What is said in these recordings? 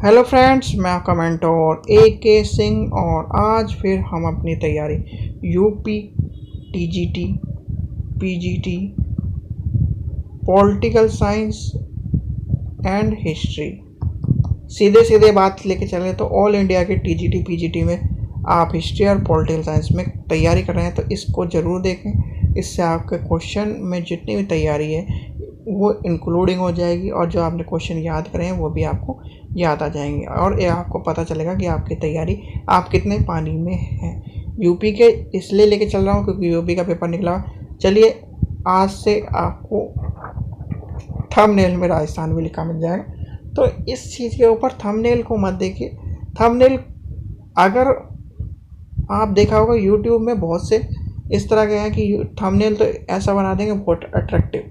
Hello friends, मैं आपका mentor AK Singh और आज फिर हम अपनी तैयारी UP, TGT, PGT, political science and history सीधे सीधे बात लेके चलें तो ऑल इंडिया के TGT, PGT में आप हिस्ट्री और पॉलिटिकल साइंस में तैयारी कर रहे हैं तो इसको ज़रूर देखें। इससे आपके क्वेश्चन में जितनी भी तैयारी है वो इंक्लूडिंग हो जाएगी और जो आपने क्वेश्चन याद करे हैं वो भी आपको याद आ जाएंगे और ये आपको पता चलेगा कि आपकी तैयारी आप कितने पानी में हैं। यूपी के इसलिए लेके चल रहा हूँ क्योंकि यूपी का पेपर निकला। चलिए आज से आपको थंबनेल में राजस्थान भी लिखा मिल जाएगा, तो इस चीज़ के ऊपर थंबनेल को मत देखिए। थंबनेल अगर आप देखा होगा यूट्यूब में बहुत से इस तरह के हैं कि थंबनेल तो ऐसा बना देंगे बहुत अट्रैक्टिव,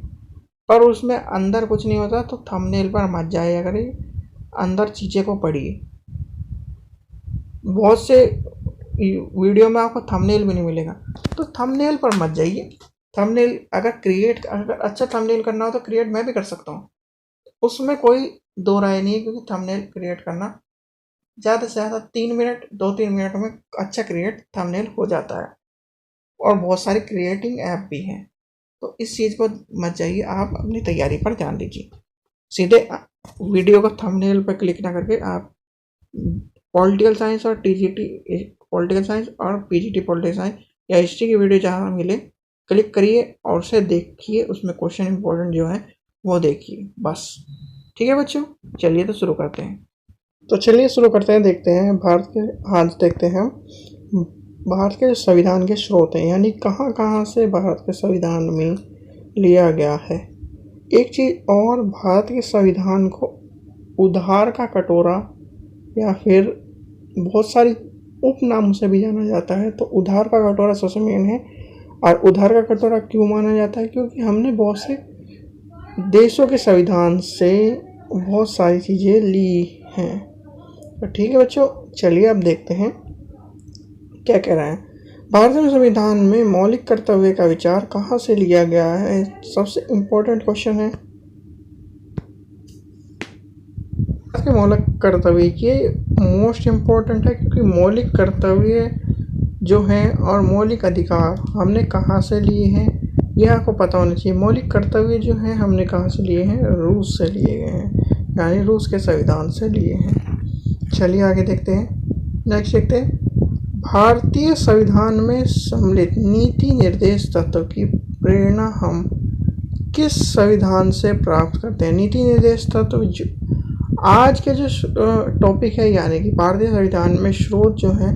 पर उसमें अंदर कुछ नहीं होता। तो थंबनेल पर मत जाइए, अगर अंदर चीज़ें को पढ़िए। बहुत से वीडियो में आपको थंबनेल भी नहीं मिलेगा, तो थंबनेल पर मत जाइए। थंबनेल अगर अच्छा थंबनेल करना हो तो क्रिएट मैं भी कर सकता हूँ, उसमें कोई दो राय नहीं है, क्योंकि थंबनेल क्रिएट करना ज़्यादा से ज़्यादा 3 मिनट 2-3 मिनट में अच्छा क्रिएट थंबनेल हो जाता है और बहुत सारे क्रिएटिंग ऐप भी हैं। तो इस चीज़ को मत जाइए, आप अपनी तैयारी पर ध्यान दीजिए। सीधे वीडियो का थंबनेल पर क्लिक ना करके आप पॉलिटिकल साइंस और TGT पॉलिटिकल साइंस और PGT पॉलिटिकल साइंस या हिस्ट्री की वीडियो जहाँ मिले क्लिक करिए और उसे देखिए, उसमें क्वेश्चन इंपॉर्टेंट जो है वो देखिए बस। ठीक है बच्चों, चलिए तो शुरू करते हैं। तो चलिए शुरू करते हैं, देखते हैं भारत के आज देखते हैं भारत के संविधान के स्रोत हैं, यानी कहाँ कहाँ से भारत के संविधान में लिया गया है। एक चीज़ और, भारत के संविधान को उधार का कटोरा या फिर बहुत सारी उपनामों से भी जाना जाता है। तो उधार का कटोरा सबसे मेन है। और उधार का कटोरा क्यों माना जाता है? क्योंकि हमने बहुत से देशों के संविधान से बहुत सारी चीज़ें ली हैं। तो ठीक है बच्चों, चलिए अब देखते हैं क्या कह रहा है। भारतीय संविधान में मौलिक कर्तव्य का विचार कहाँ से लिया गया है? सबसे इम्पोर्टेंट क्वेश्चन है। के मौलिक कर्तव्य ये मोस्ट इम्पोर्टेंट है, क्योंकि मौलिक कर्तव्य जो हैं और मौलिक अधिकार हमने कहाँ से लिए हैं ये आपको पता होना चाहिए। मौलिक कर्तव्य जो हैं हमने कहाँ से लिए हैं? रूस से लिए गए हैं, यानी रूस के संविधान से लिए हैं। चलिए आगे देखते हैं। नेक्स्ट देखते हैं, भारतीय संविधान में सम्मिलित नीति निर्देश तत्व की प्रेरणा हम किस संविधान से प्राप्त करते हैं? नीति निर्देश तत्व आज के जो टॉपिक है, यानी कि भारतीय संविधान में स्रोत जो है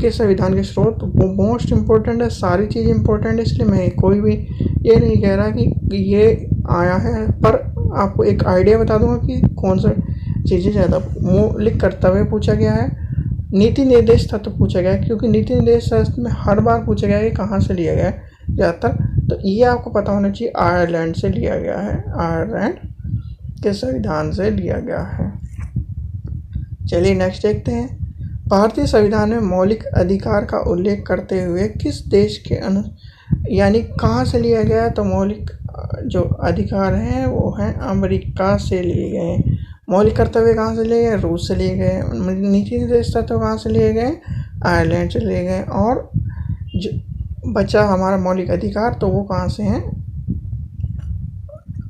के संविधान के स्रोत वो मोस्ट इम्पोर्टेंट है। सारी चीज़ इम्पोर्टेंट है, इसलिए मैं कोई भी ये नहीं कह रहा कि ये आया है, पर आपको एक आइडिया बता दूंगा कि कौन सा चीज़ें ज़्यादा मौलिक कर्तव्य पूछा गया है, नीति निर्देश तत्व पूछा गया है। क्योंकि नीति निर्देश तत्व में हर बार पूछा गया है कि कहाँ से लिया गया है ज़्यादातर, तो ये आपको पता होना चाहिए। आयरलैंड से लिया गया है, आयरलैंड के संविधान से लिया गया है। चलिए नेक्स्ट देखते हैं, भारतीय संविधान में मौलिक अधिकार का उल्लेख करते हुए किस देश के यानी कहाँ से लिया गया है? तो मौलिक जो अधिकार हैं वो हैं अमेरिका से लिए गए हैं। मौलिक कर्तव्य कहाँ से लिए गए? रूस से लिए गए। नीति निर्देश तत्व कहाँ से लिए गए? आयरलैंड से लिए गए। और जो बचा हमारा मौलिक अधिकार तो वो कहाँ से हैं?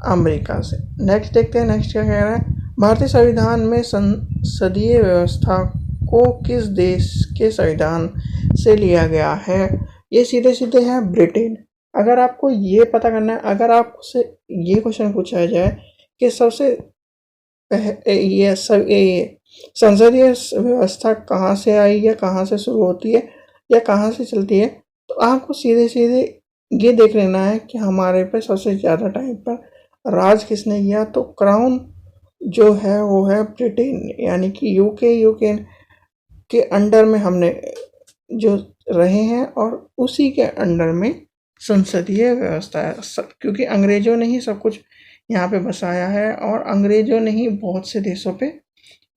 अमेरिका से। नेक्स्ट देखते हैं, नेक्स्ट क्या कह रहा है, भारतीय संविधान में संसदीय व्यवस्था को किस देश के संविधान से लिया गया है? ये सीधे सीधे है ब्रिटेन। अगर आपको ये पता करना है, अगर आपसे ये क्वेश्चन पूछा जाए कि सबसे ये संसदीय व्यवस्था कहाँ से आई या कहाँ से शुरू होती है या कहाँ से चलती है, तो आपको सीधे सीधे ये देख लेना है कि हमारे पे सबसे ज़्यादा टाइम पर राज किसने किया। तो क्राउन जो है वो है ब्रिटेन, यानी कि यूके के अंडर में हमने जो रहे हैं और उसी के अंडर में संसदीय व्यवस्था है। सब क्योंकि अंग्रेज़ों ने ही सब कुछ यहाँ पे बसाया है और अंग्रेज़ों ने ही बहुत से देशों पे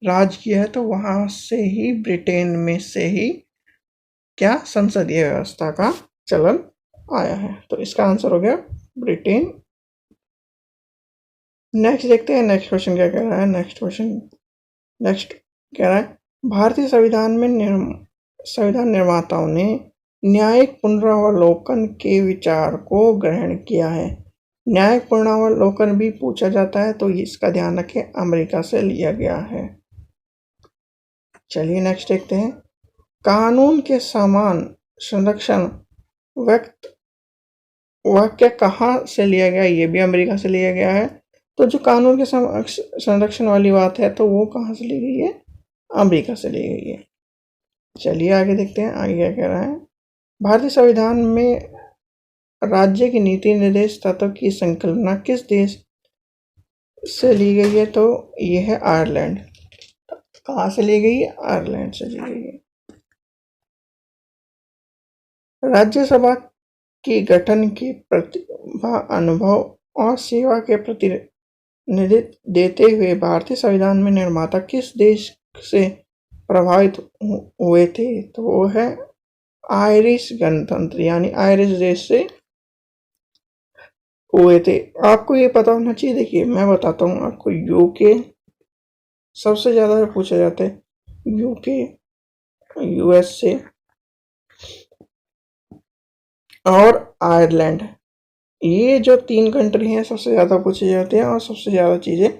राज किया है। तो वहाँ से ही, ब्रिटेन में से ही क्या संसदीय व्यवस्था का चलन आया है। तो इसका आंसर हो गया ब्रिटेन। नेक्स्ट देखते हैं, नेक्स्ट क्वेश्चन क्या कह रहा है। नेक्स्ट क्वेश्चन नेक्स्ट कह रहा है भारतीय संविधान में संविधान निर्माताओं ने न्यायिक पुनरावलोकन के विचार को ग्रहण किया है। न्यायिक पुनरावलोकन भी पूछा जाता है, तो इसका ध्यान रखें, अमेरिका से लिया गया है। चलिए नेक्स्ट देखते हैं। कानून के समान संरक्षण वाक्य कहाँ से लिया गया? ये भी अमेरिका से लिया गया है। तो जो कानून के संरक्षण वाली बात है, तो वो कहाँ से ली गई है? अमेरिका से ली गई है। चलिए आगे देखते हैं, आगे क्या कह रहा है। भारतीय संविधान में राज्य की नीति निर्देश तत्व की संकल्पना किस देश से ली गई है? तो ये है आयरलैंड। कहाँ से ली गई है? आयरलैंड से ली गई है। राज्यसभा की गठन की प्रतिभा, अनुभव और सेवा के प्रतिनिधित्व देते हुए भारतीय संविधान में निर्माता किस देश से प्रभावित हुए थे? तो वो है आयरिश गणतंत्र, यानी आयरिश देश से हुए थे। आपको ये पता होना चाहिए। देखिए मैं बताता हूँ आपको, यूके सबसे ज्यादा पूछे जाते हैं, यूके, यूएसए और आयरलैंड, ये जो 3 कंट्री हैं सबसे ज़्यादा पूछे जाते हैं और सबसे ज़्यादा चीज़ें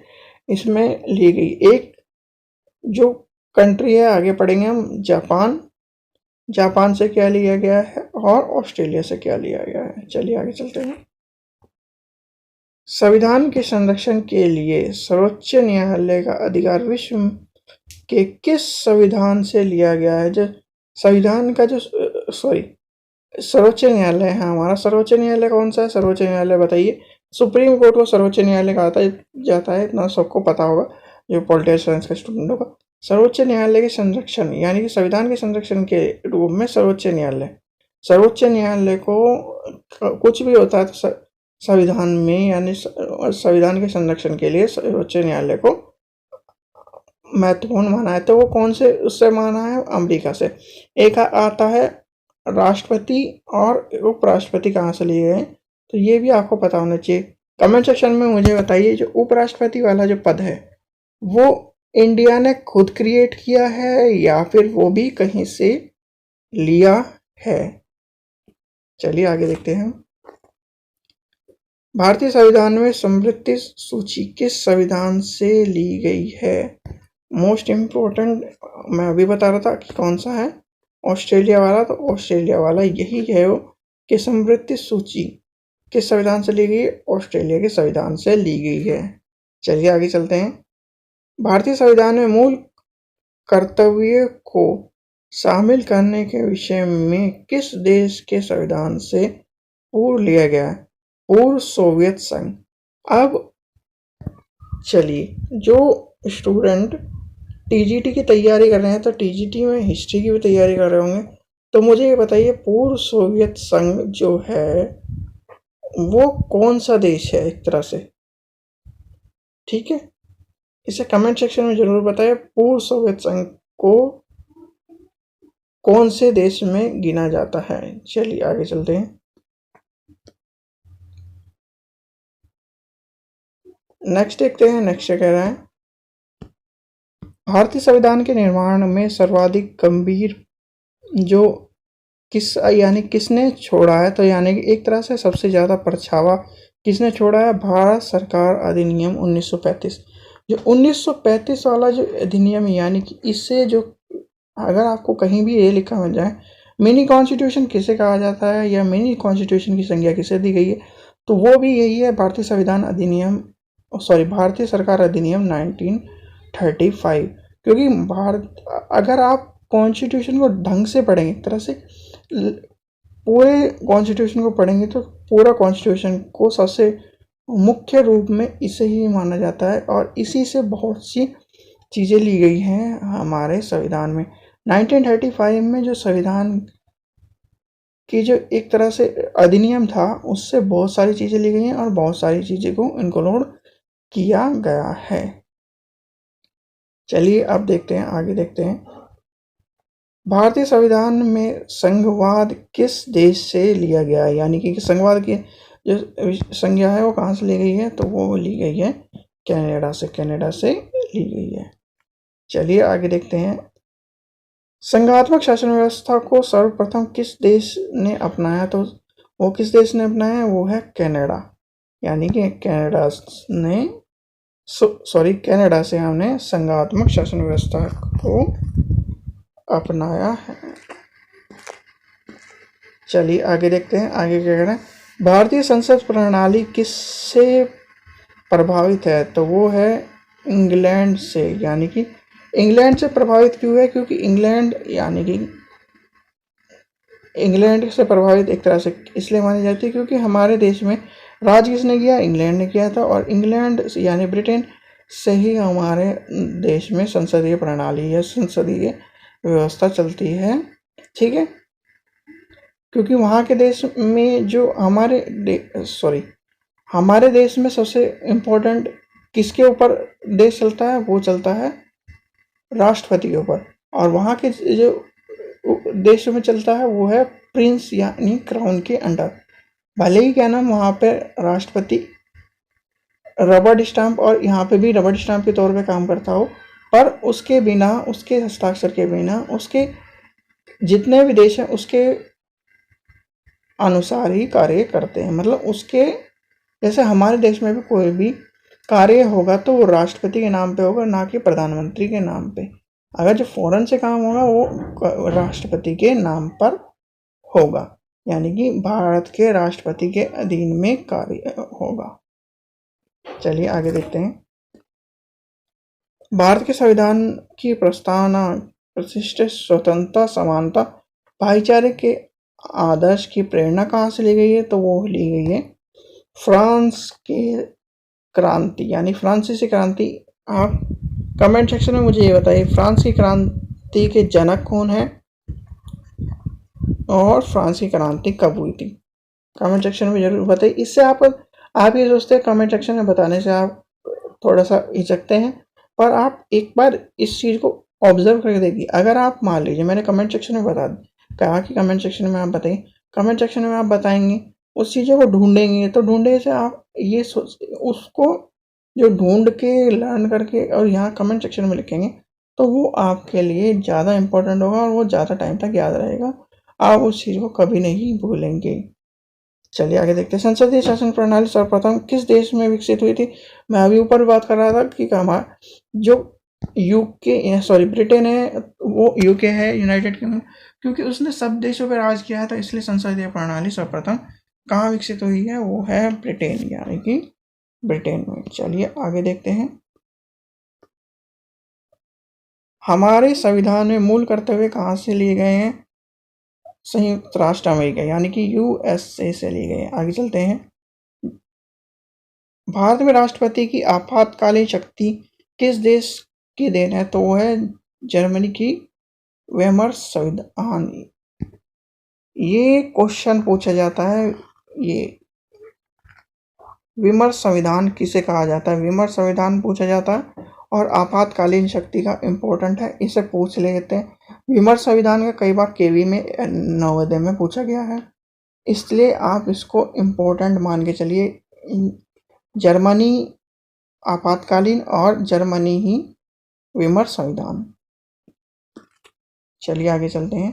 इसमें ली गई। एक जो कंट्री है, आगे पढ़ेंगे हम, जापान से क्या लिया गया है और ऑस्ट्रेलिया से क्या लिया गया है। चलिए आगे चलते हैं। संविधान के संरक्षण के लिए सर्वोच्च न्यायालय का अधिकार विश्व के किस संविधान से लिया गया है? जो संविधान का जो सर्वोच्च न्यायालय है हमारा, सर्वोच्च न्यायालय कौन सा है? सर्वोच्च न्यायालय बताइए। सुप्रीम कोर्ट को सर्वोच्च न्यायालय कहा जाता है, इतना सबको पता होगा जो पॉलिटिकल साइंस का स्टूडेंट होगा। सर्वोच्च न्यायालय के संरक्षण यानी कि संविधान के संरक्षण के रूप में सर्वोच्च न्यायालय को कुछ भी होता है तो संविधान में, यानी संविधान के संरक्षण के लिए सर्वोच्च न्यायालय को महत्वपूर्ण माना है। तो वो कौन से उससे माना है? अमेरिका से। एक आता है राष्ट्रपति और उपराष्ट्रपति कहाँ से लिए गए, तो ये भी आपको पता होना चाहिए। कमेंट सेक्शन में मुझे बताइए, जो उपराष्ट्रपति वाला जो पद है वो इंडिया ने खुद क्रिएट किया है या फिर वो भी कहीं से लिया है? चलिए आगे देखते हैं। भारतीय संविधान में समृद्धि सूची किस संविधान से ली गई है? मोस्ट इम्पोर्टेंट मैं अभी बता रहा था कि कौन सा है, ऑस्ट्रेलिया वाला। तो ऑस्ट्रेलिया वाला यही है वो कि समृद्धि सूची किस संविधान से ली गई है? ऑस्ट्रेलिया के संविधान से ली गई है। चलिए आगे चलते हैं। भारतीय संविधान में मूल कर्तव्य को शामिल करने के विषय में किस देश के संविधान से पूर्व लिया गया है? पूर्व सोवियत संघ। अब चलिए, जो स्टूडेंट टीजीटी की तैयारी कर रहे हैं, तो टीजीटी में हिस्ट्री की भी तैयारी कर रहे होंगे, तो मुझे ये बताइए पूर्व सोवियत संघ जो है वो कौन सा देश है एक तरह से? ठीक है, इसे कमेंट सेक्शन में जरूर बताइए, पूर्व सोवियत संघ को कौन से देश में गिना जाता है। चलिए आगे चलते हैं। नेक्स्ट देखते हैं। नेक्स्ट कह रहा है भारतीय संविधान के निर्माण में सर्वाधिक गंभीर जो किसने छोड़ा है? तो यानी कि एक तरह से सबसे ज्यादा परछावा किसने छोड़ा है? भारत सरकार अधिनियम 1935। जो 1935 वाला जो अधिनियम, यानी कि इससे जो, अगर आपको कहीं भी ये लिखा मिल जाए मिनी कॉन्स्टिट्यूशन किसे कहा जाता है या मिनी कॉन्स्टिट्यूशन की संज्ञा किसे दी गई है, तो वो भी यही है, भारतीय सरकार अधिनियम 1935। क्योंकि अगर आप कॉन्स्टिट्यूशन को ढंग से पढ़ेंगे, एक तरह से पूरे कॉन्स्टिट्यूशन को पढ़ेंगे, तो पूरा कॉन्स्टिट्यूशन को सबसे मुख्य रूप में इसे ही माना जाता है और इसी से बहुत सी चीज़ें ली गई हैं हमारे संविधान में। 1935 में जो संविधान की जो एक तरह से अधिनियम था, उससे बहुत सारी चीज़ें ली गई हैं और बहुत सारी चीज़ें को इंक्लूड किया गया है। चलिए अब देखते हैं, आगे देखते हैं। भारतीय संविधान में संघवाद किस देश से लिया गया है? यानी कि संघवाद की जो संज्ञा है वो कहाँ से ली गई है? तो वो ली गई है कनाडा से ली गई है। चलिए आगे देखते हैं। संघात्मक शासन व्यवस्था को सर्वप्रथम किस देश ने अपनाया? तो वो किस देश ने अपनाया? वो है कनाडा। यानी कि कनाडा ने कनाडा से हमने संघात्मक शासन व्यवस्था को अपनाया है। चलिए आगे देखते हैं, आगे क्या कह रहे हैं। भारतीय संसद प्रणाली किससे प्रभावित है? तो वो है इंग्लैंड से। यानी कि इंग्लैंड से प्रभावित क्यों है? क्योंकि इंग्लैंड यानी कि इंग्लैंड से प्रभावित एक तरह से इसलिए मानी जाती है क्योंकि हमारे देश में राज किसने किया? इंग्लैंड ने किया था। और इंग्लैंड यानी ब्रिटेन से ही हमारे देश में संसदीय प्रणाली या संसदीय व्यवस्था चलती है। ठीक है, क्योंकि वहाँ के देश में जो हमारे देश में सबसे इम्पोर्टेंट किसके ऊपर देश चलता है? वो चलता है राष्ट्रपति के ऊपर। और वहाँ के जो देश में चलता है वो है प्रिंस यानी क्राउन के अंडर। भले ही क्या नाम वहाँ पे राष्ट्रपति रबड़ स्टाम्प और यहाँ पे भी रबड़ स्टाम्प के तौर पे काम करता हो, पर उसके बिना, उसके हस्ताक्षर के बिना, उसके जितने भी देश हैं उसके अनुसार ही कार्य करते हैं। मतलब उसके जैसे हमारे देश में भी कोई भी कार्य होगा तो वो राष्ट्रपति के नाम पे होगा, ना कि प्रधानमंत्री के नाम पे। अगर जो फॉरेन से काम होगा वो राष्ट्रपति के नाम पर होगा, यानी कि भारत के राष्ट्रपति के अधीन में कार्य होगा। चलिए आगे देखते हैं। भारत के संविधान की प्रस्तावना प्रतिष्ठित स्वतंत्रता, समानता, भाईचारे के आदर्श की प्रेरणा कहाँ से ली गई है? तो वो ली गई है फ्रांस के क्रांति यानी फ्रांसीसी क्रांति। आप कमेंट सेक्शन में मुझे ये बताइए, फ्रांस की क्रांति के जनक कौन है और फ्रांस की क्रांति कब हुई थी? कमेंट सेक्शन में जरूर बताइए। इससे आप ये सोचते हैं कमेंट सेक्शन में बताने से आप थोड़ा सा हिचकते हैं, पर आप एक बार इस चीज़ को ऑब्जर्व करके देखिए। अगर आप मान लीजिए मैंने कमेंट सेक्शन में कहा कि कमेंट सेक्शन में आप बताइए, कमेंट सेक्शन में आप बताएंगे, उस चीज़ों को ढूंढेंगे, तो ढूंढने से आप ये उसको जो ढूंढ के लर्न करके और यहाँ कमेंट सेक्शन में लिखेंगे तो वो आपके लिए ज़्यादा इम्पोर्टेंट होगा और वो ज़्यादा टाइम तक याद रहेगा। आप उस चीज़ को कभी नहीं भूलेंगे। चलिए आगे देखते हैं। संसदीय शासन प्रणाली सर्वप्रथम किस देश में विकसित हुई थी? मैं अभी ऊपर बात कर रहा था कि हमारा जो ब्रिटेन है वो यूके है, यूनाइटेड किंगडम, क्योंकि उसने सब देशों पर राज किया था, इसलिए संसदीय प्रणाली सर्वप्रथम कहाँ विकसित हुई है? वो है ब्रिटेन, यानी कि ब्रिटेन में। चलिए आगे देखते हैं। हमारे संविधान में मूल कर्तव्य कहाँ से लिए गए हैं? संयुक्त राष्ट्र अमेरिका यानी कि यूएसए से लिए गए हैं। आगे चलते हैं। भारत में राष्ट्रपति की आपातकालीन शक्ति किस देश की देन है? तो वो है जर्मनी की वेमर संविधान। ये क्वेश्चन पूछा जाता है, ये विमर संविधान किसे कहा जाता है? विमर संविधान पूछा जाता है और आपातकालीन शक्ति का इम्पोर्टेंट है, इसे पूछ लेते हैं। विमर संविधान का कई बार केवी में नवोदय में पूछा गया है, इसलिए आप इसको इम्पोर्टेंट मान के चलिए। जर्मनी आपातकालीन और जर्मनी ही विमर संविधान। चलिए आगे चलते हैं।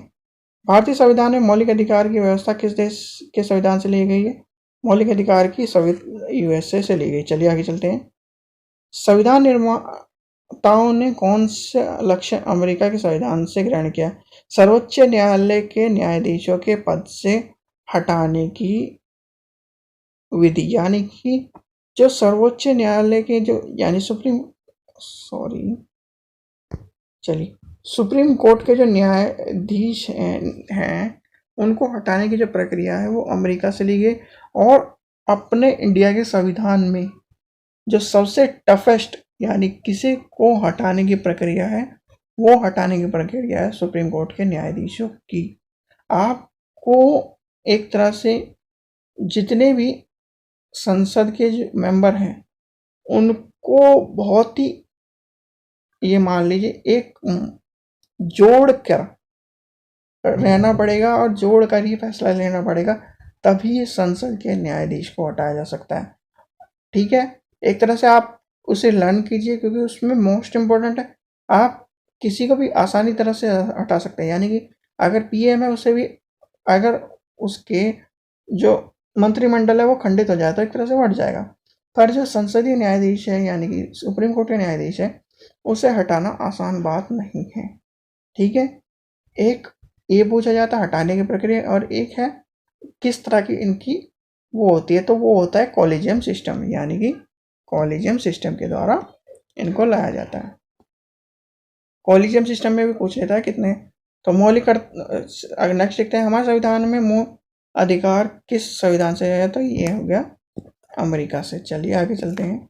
भारतीय संविधान में मौलिक अधिकार की व्यवस्था किस देश के संविधान से ली गई है? मौलिक अधिकार की यूएसए से ली गई। चलिए आगे चलते हैं। संविधान निर्माताओं ने कौन सा लक्ष्य अमेरिका के संविधान से ग्रहण किया? सर्वोच्च न्यायालय के न्यायाधीशों के पद से हटाने की विधि, यानी कि जो सर्वोच्च न्यायालय के जो यानी सुप्रीम कोर्ट के जो न्यायाधीश हैं उनको हटाने की जो प्रक्रिया है वो अमेरिका से ली गई। और अपने इंडिया के संविधान में जो सबसे टफेस्ट यानी किसी को हटाने की प्रक्रिया है वो हटाने की प्रक्रिया है सुप्रीम कोर्ट के न्यायाधीशों की। आपको एक तरह से जितने भी संसद के जो मेंबर हैं उनको बहुत ही ये मान लीजिए एक जोड़ कर रहना पड़ेगा और जोड़ कर ही फैसला लेना पड़ेगा, तभी संसद के न्यायाधीश को हटाया जा सकता है। ठीक है, एक तरह से आप उसे लर्न कीजिए क्योंकि उसमें मोस्ट इम्पोर्टेंट है। आप किसी को भी आसानी तरह से हटा सकते हैं, यानी कि अगर पीएम है उसे भी, अगर उसके जो मंत्रिमंडल है वो खंडित हो जाए तो एक तरह से हट जाएगा। पर जो संसदीय न्यायाधीश है यानी कि सुप्रीम कोर्ट के न्यायाधीश है, उसे हटाना आसान बात नहीं है। ठीक है, एक ये पूछा जाता है हटाने की प्रक्रिया, और एक है किस तरह की इनकी वो होती है, तो वो होता है कॉलेजियम सिस्टम, यानी कि कॉलेजियम सिस्टम के द्वारा इनको लाया जाता है। कॉलेजियम सिस्टम में भी पूछ लेता है कितने, तो मौलिक नेक्स्ट देखते हैं हमारे संविधान में मूल अधिकार किस संविधान से है, तो ये हो गया अमेरिका से। चलिए आगे चलते हैं।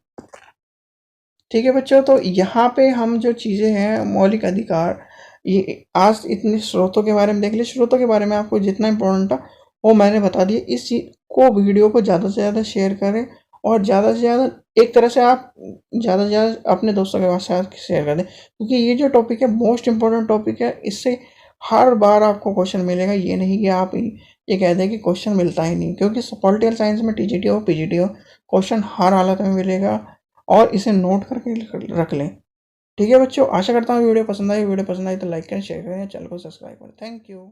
ठीक है बच्चों, तो यहाँ पे हम जो चीज़ें हैं मौलिक अधिकार, ये आज इतने स्रोतों के बारे में देख लिए। स्रोतों के बारे में आपको जितना इम्पोर्टेंट था वो मैंने बता दिया। इस चीज़ को, वीडियो को ज़्यादा से ज़्यादा शेयर करें, और ज़्यादा से ज़्यादा एक तरह से आप ज़्यादा से ज़्यादा अपने दोस्तों के साथ शेयर कर दें, क्योंकि ये जो टॉपिक है मोस्ट इम्पोर्टेंट टॉपिक है। इससे हर बार आपको क्वेश्चन मिलेगा, ये नहीं कि आप ये कह दें कि क्वेश्चन मिलता ही नहीं, क्योंकि पॉलिटिकल साइंस में टीजीटी हो पीजीटी हो, क्वेश्चन हर हालत में मिलेगा, और इसे नोट करके रख लें। ठीक है बच्चों, आशा करता हूँ वीडियो पसंद आई। वीडियो पसंद आई तो लाइक करें, शेयर करें, चैनल को सब्सक्राइब करें। Thank you.